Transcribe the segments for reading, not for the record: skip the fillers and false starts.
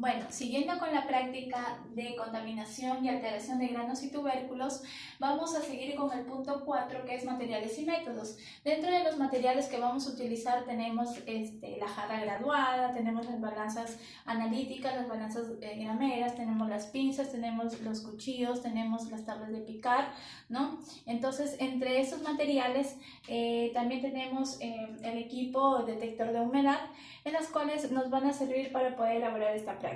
Bueno, siguiendo con la práctica de contaminación y alteración de granos y tubérculos, vamos a seguir con el punto 4, que es materiales y métodos. Dentro de los materiales que vamos a utilizar tenemos la jarra graduada, tenemos las balanzas analíticas, las balanzas grameras, tenemos las pinzas, tenemos los cuchillos, tenemos las tablas de picar, ¿no? Entonces, entre estos materiales también tenemos el equipo detector de humedad, en las cuales nos van a servir para poder elaborar esta práctica.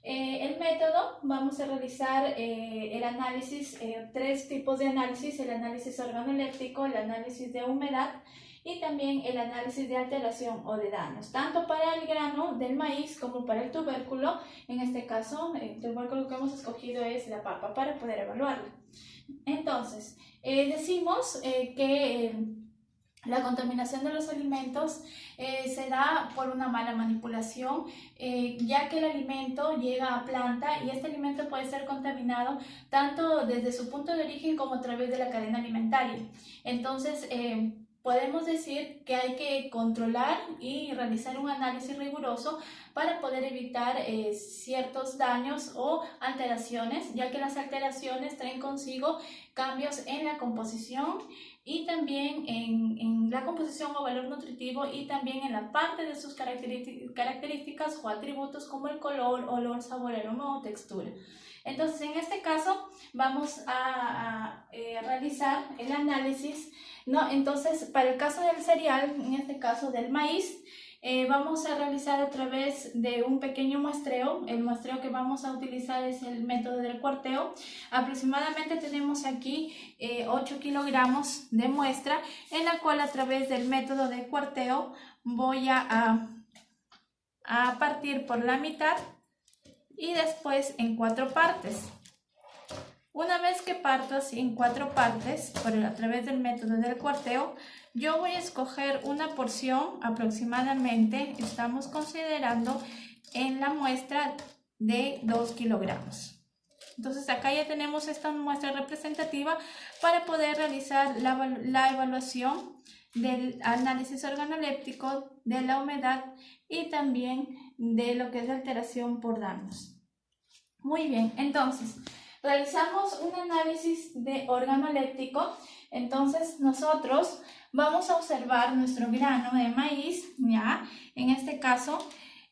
El método, vamos a realizar el análisis, tres tipos de análisis: el análisis organoléptico, el análisis de humedad y también el análisis de alteración o de daños, tanto para el grano del maíz como para el tubérculo. En este caso, el tubérculo que hemos escogido es la papa para poder evaluarlo. Entonces, decimos que la contaminación de los alimentos se da por una mala manipulación, ya que el alimento llega a planta y este alimento puede ser contaminado tanto desde su punto de origen como a través de la cadena alimentaria. Entonces, podemos decir que hay que controlar y realizar un análisis riguroso para poder evitar ciertos daños o alteraciones, ya que las alteraciones traen consigo cambios en la composición y también en la composición o valor nutritivo, y también en la parte de sus características o atributos como el color, olor, sabor, aroma o textura. Entonces, en este caso vamos a realizar el análisis, ¿no? Entonces, para el caso del cereal, en este caso del maíz, vamos a realizar a través de un pequeño muestreo. El muestreo que vamos a utilizar es el método del cuarteo. Aproximadamente tenemos aquí 8 kilogramos de muestra, en la cual a través del método de cuarteo voy a partir por la mitad y después en 4 partes. Una vez que parto así en 4 partes a través del método del cuarteo, yo voy a escoger una porción aproximadamente, estamos considerando en la muestra de 2 kilogramos. Entonces acá ya tenemos esta muestra representativa para poder realizar la evaluación del análisis organoléptico, de la humedad y también de lo que es la alteración por daños. Muy bien, entonces realizamos un análisis de organoléptico. Entonces nosotros vamos a observar nuestro grano de maíz, ¿ya? En este caso,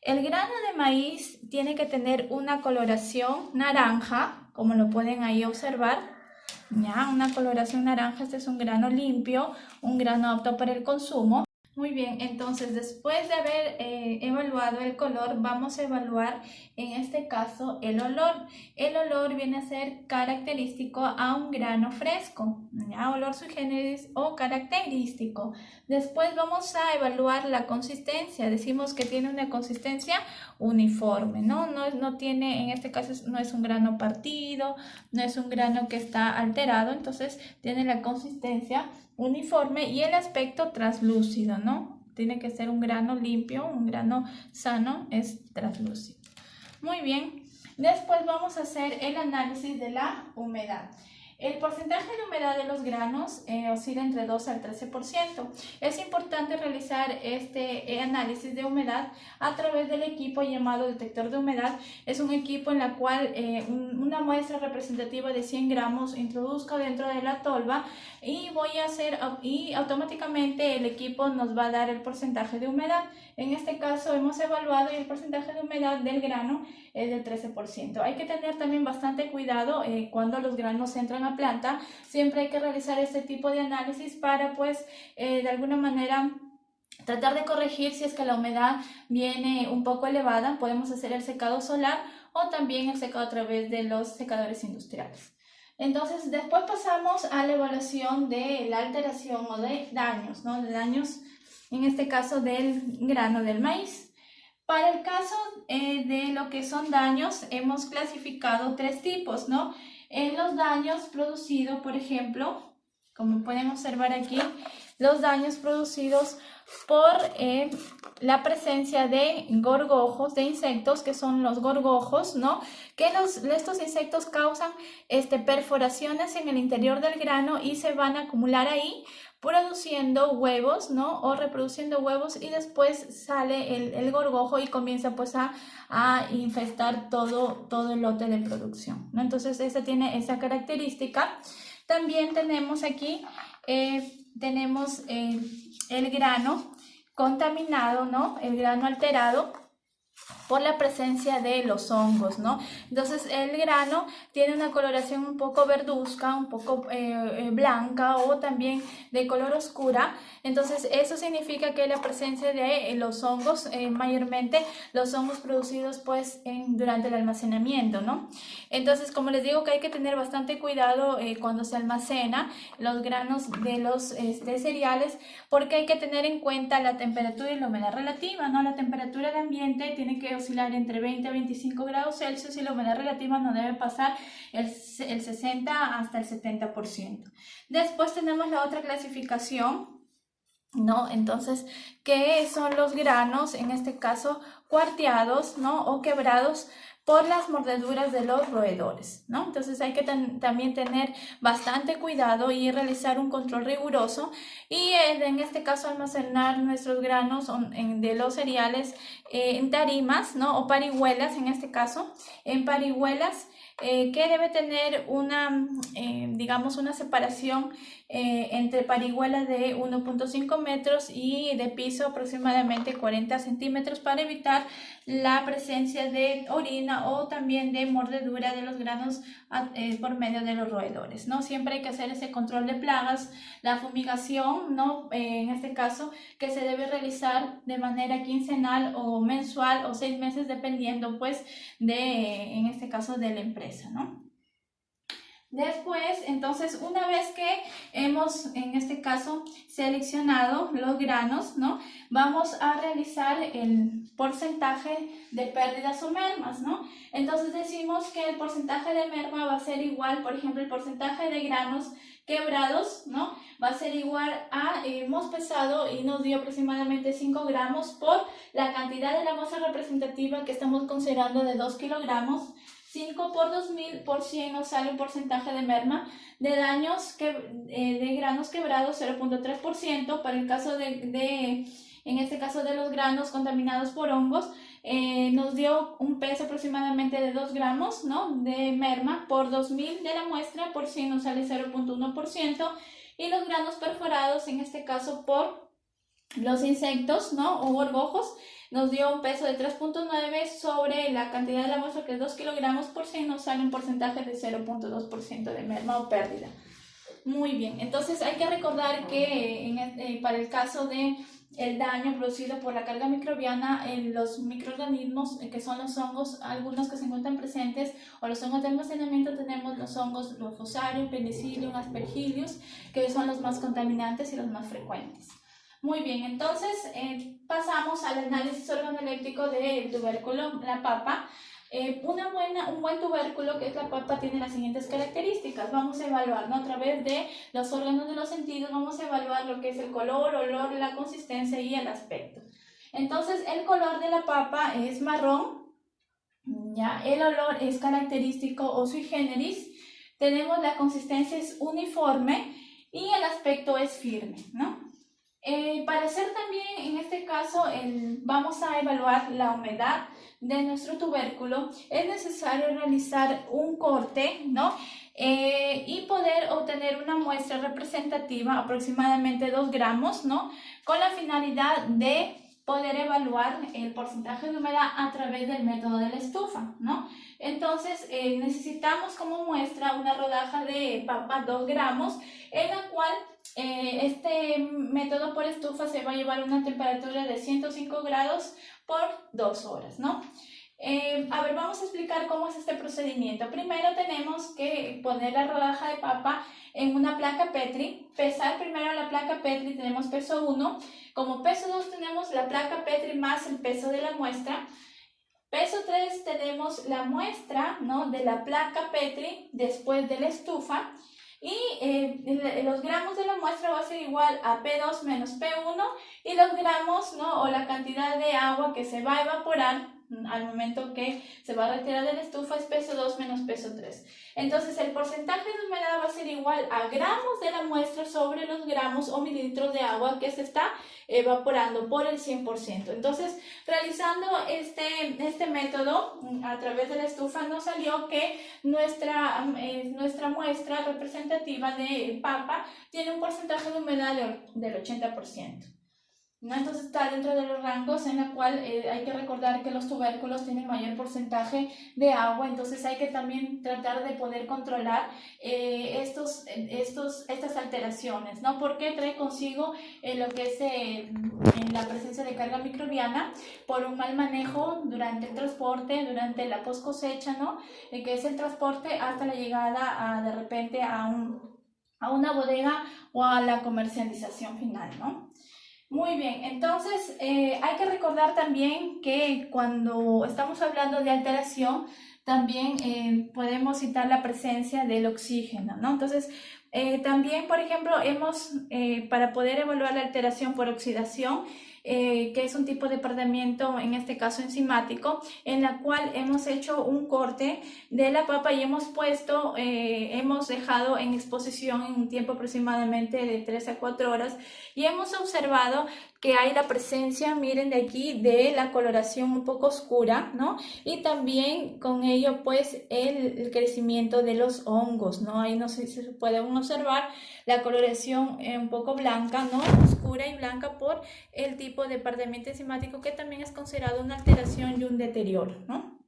el grano de maíz tiene que tener una coloración naranja, como lo pueden ahí observar, ¿ya? Una coloración naranja. Este es un grano limpio, un grano apto para el consumo. Muy bien, entonces después de haber evaluado el color, vamos a evaluar en este caso el olor. El olor viene a ser característico a un grano fresco, ¿ya? Olor sui generis o característico. Después vamos a evaluar la consistencia. Decimos que tiene una consistencia uniforme, ¿no? No tiene, en este caso no es un grano partido, no es un grano que está alterado, entonces tiene la consistencia uniforme y el aspecto translúcido, ¿no? Tiene que ser un grano limpio, un grano sano, es translúcido. Muy bien, después vamos a hacer el análisis de la humedad. El porcentaje de humedad de los granos oscila entre 2 al 13%. Es importante realizar este análisis de humedad a través del equipo llamado detector de humedad. Es un equipo en la cual una muestra representativa de 100 gramos introduzco dentro de la tolva y automáticamente el equipo nos va a dar el porcentaje de humedad. En este caso hemos evaluado y el porcentaje de humedad del grano es del 13%. Hay que tener también bastante cuidado cuando los granos entran a planta. Siempre hay que realizar este tipo de análisis para de alguna manera tratar de corregir si es que la humedad viene un poco elevada. Podemos hacer el secado solar o también el secado a través de los secadores industriales. Entonces, después pasamos a la evaluación de la alteración o de daños, ¿no? De daños, en este caso del grano del maíz. Para el caso de lo que son daños, hemos clasificado 3 tipos, ¿no? En los daños producidos, por ejemplo, como pueden observar aquí, los daños producidos por la presencia de gorgojos, de insectos, que son los gorgojos, ¿no? Que estos insectos causan perforaciones en el interior del grano y se van a acumular ahí, produciendo huevos, ¿no? O reproduciendo huevos y después sale el gorgojo y comienza pues a infestar todo el lote de producción, ¿no? Entonces esa tiene esa característica. También tenemos aquí, tenemos el grano contaminado, ¿no? El grano alterado por la presencia de los hongos, ¿no? Entonces el grano tiene una coloración un poco verduzca, un poco blanca o también de color oscura. Entonces eso significa que la presencia de los hongos, mayormente los hongos producidos pues durante el almacenamiento, ¿no? Entonces, como les digo, que hay que tener bastante cuidado cuando se almacena los granos de los cereales, porque hay que tener en cuenta la temperatura y la humedad relativa, ¿no? La temperatura del ambiente tiene que oscilar entre 20 a 25 grados Celsius y la humedad relativa no debe pasar el 60 hasta el 70%. Después tenemos la otra clasificación, ¿no? Entonces, ¿qué son los granos? En este caso, cuarteados, ¿no? O quebrados por las mordeduras de los roedores, ¿no? Entonces hay que también tener bastante cuidado y realizar un control riguroso y en este caso almacenar nuestros granos de los cereales en tarimas, ¿no? O parihuelas, en este caso, en parihuelas que debe tener digamos, una separación entre parihuelas de 1.5 metros y de piso aproximadamente 40 centímetros para evitar la presencia de orina o también de mordedura de los granos por medio de los roedores, ¿no? Siempre hay que hacer ese control de plagas, la fumigación, ¿no? En este caso, que se debe realizar de manera quincenal o mensual o 6 meses dependiendo pues en este caso de la empresa, ¿no? Después, entonces, una vez que hemos, en este caso, seleccionado los granos, ¿no? Vamos a realizar el porcentaje de pérdidas o mermas, ¿no? Entonces decimos que el porcentaje de merma va a ser igual, por ejemplo, el porcentaje de granos quebrados, ¿no? Va a ser igual a, hemos pesado y nos dio aproximadamente 5 gramos por la cantidad de la masa representativa que estamos considerando de 2 kilogramos. 5 por 2000 por 100 nos sale un porcentaje de merma de daños de granos quebrados 0.3%. Para el caso en este caso de los granos contaminados por hongos, nos dio un peso aproximadamente de 2 gramos, ¿no? De merma por 2000 de la muestra, por 100 nos sale 0.1%. Y los granos perforados, en este caso por los insectos, ¿no? O gorgojos, nos dio un peso de 3.9 sobre la cantidad de la muestra, que es 2 kilogramos por 100, nos sale un porcentaje de 0.2% de merma o pérdida. Muy bien, entonces hay que recordar que para el caso de el daño producido por la carga microbiana en los microorganismos, que son los hongos, algunos que se encuentran presentes, o los hongos de almacenamiento, tenemos los hongos Fusarium, Penicillium, Aspergillus, que son los más contaminantes y los más frecuentes. Muy bien, entonces pasamos al análisis organoléptico del tubérculo, la papa. Un buen tubérculo, que es la papa, tiene las siguientes características. Vamos a evaluar, ¿no? A través de los órganos de los sentidos, vamos a evaluar lo que es el color, olor, la consistencia y el aspecto. Entonces, el color de la papa es marrón, ¿ya? El olor es característico o sui generis. Tenemos la consistencia es uniforme y el aspecto es firme, ¿no? Para hacer también, en este caso, vamos a evaluar la humedad de nuestro tubérculo. Es necesario realizar un corte, ¿no? Y poder obtener una muestra representativa, aproximadamente 2 gramos, ¿no? Con la finalidad de poder evaluar el porcentaje de humedad a través del método de la estufa, ¿no? Entonces, necesitamos como muestra una rodaja de papa 2 gramos, en la cual este método por estufa se va a llevar a una temperatura de 105 grados por 2 horas, ¿no? A ver, vamos a explicar cómo es este procedimiento. Primero tenemos que poner la rodaja de papa en una placa Petri, pesar primero la placa Petri, tenemos peso 1, como peso 2 tenemos la placa Petri más el peso de la muestra, peso 3 tenemos la muestra, ¿no? De la placa Petri después de la estufa, y los gramos de la muestra va a ser igual a P2 menos P1 y los gramos, ¿no? O la cantidad de agua que se va a evaporar al momento que se va a retirar de la estufa es peso 2 menos peso 3. Entonces el porcentaje de humedad va a ser igual a gramos de la muestra sobre los gramos o mililitros de agua que se está evaporando por el 100%. Entonces realizando este método a través de la estufa nos salió que nuestra muestra representativa de papa tiene un porcentaje de humedad del 80%. ¿No? Entonces está dentro de los rangos en la cual hay que recordar que los tubérculos tienen mayor porcentaje de agua, entonces hay que también tratar de poder controlar estas alteraciones, ¿no? Porque trae consigo lo que es la presencia de carga microbiana por un mal manejo durante el transporte, durante la post cosecha, ¿no? Que es el transporte hasta la llegada de repente a una bodega o a la comercialización final, ¿no? Muy bien, entonces hay que recordar también que cuando estamos hablando de alteración, también podemos citar la presencia del oxígeno, ¿no? Entonces, también, por ejemplo, para poder evaluar la alteración por oxidación, que es un tipo de perdimiento, en este caso enzimático, en la cual hemos hecho un corte de la papa y hemos dejado en exposición en un tiempo aproximadamente de 3 a 4 horas y hemos observado que hay la presencia, miren de aquí, de la coloración un poco oscura, ¿no? Y también con ello, pues, el crecimiento de los hongos, ¿no? Ahí no sé si se puede observar la coloración un poco blanca, ¿no? Oscura y blanca por el tipo de perdimiento enzimático que también es considerado una alteración y un deterioro, ¿no?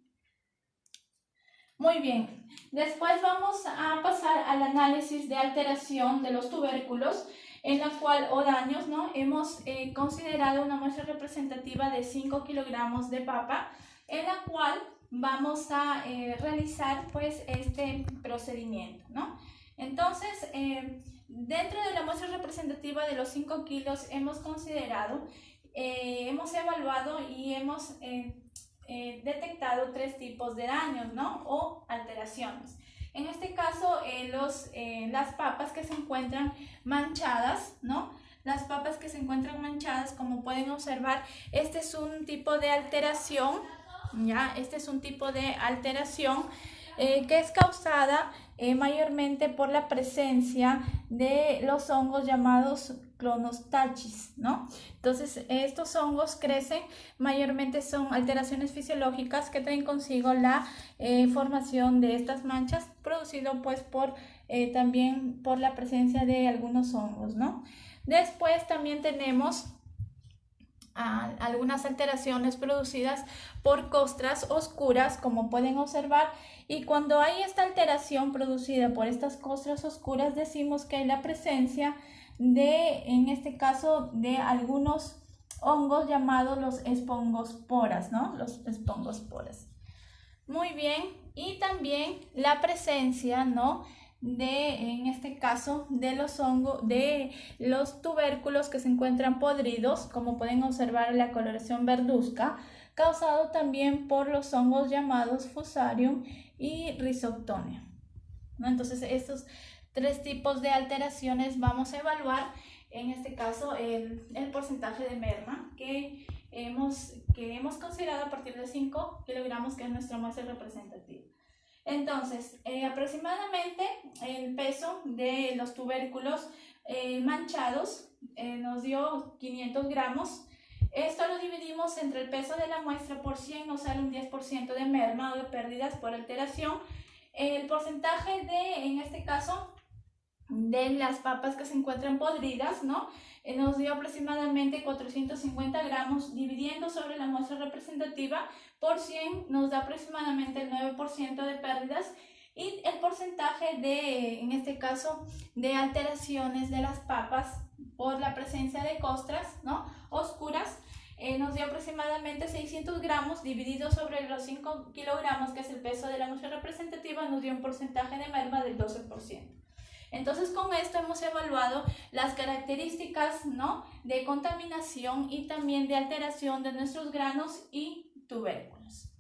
Muy bien, después vamos a pasar al análisis de alteración de los tubérculos, en la cual, o daños, ¿no? Hemos considerado una muestra representativa de 5 kilogramos de papa, en la cual vamos a realizar, pues, este procedimiento, ¿no? Entonces, dentro de la muestra representativa de los 5 kilos hemos considerado, hemos evaluado y hemos detectado 3 tipos de daños, ¿no? O alteraciones. En este caso, las papas que se encuentran manchadas, ¿no? Las papas que se encuentran manchadas, como pueden observar, este es un tipo de alteración, ¿ya? Este es un tipo de alteración que es causada mayormente por la presencia de los hongos llamados clonostachys, ¿no? Entonces, estos hongos crecen, mayormente son alteraciones fisiológicas que traen consigo la formación de estas manchas, producido pues también por la presencia de algunos hongos, ¿no? Después también tenemos algunas alteraciones producidas por costras oscuras, como pueden observar, y cuando hay esta alteración producida por estas costras oscuras, decimos que hay la presencia en este caso, de algunos hongos llamados los espongosporas, ¿no? Los espongosporas. Muy bien, y también la presencia, ¿no? En este caso, de los hongos, de los tubérculos que se encuentran podridos, como pueden observar la coloración verduzca, causado también por los hongos llamados Fusarium y Rhizoctonia, ¿no? Entonces, estos 3 tipos de alteraciones vamos a evaluar, en este caso, el porcentaje de merma que hemos considerado a partir de 5 kilogramos, que es nuestra muestra representativa. Entonces, aproximadamente el peso de los tubérculos manchados nos dio 500 gramos. Esto lo dividimos entre el peso de la muestra por 100, nos sale un 10% de merma o de pérdidas por alteración. El porcentaje en este caso, de las papas que se encuentran podridas, ¿no? Nos dio aproximadamente 450 gramos, dividiendo sobre la muestra representativa por 100 nos da aproximadamente el 9% de pérdidas, y el porcentaje en este caso, de alteraciones de las papas por la presencia de costras, ¿no? Oscuras, nos dio aproximadamente 600 gramos, dividido sobre los 5 kilogramos, que es el peso de la muestra representativa, nos dio un porcentaje de merma del 12%. Entonces, con esto hemos evaluado las características, ¿no? De contaminación y también de alteración de nuestros granos y tubérculos.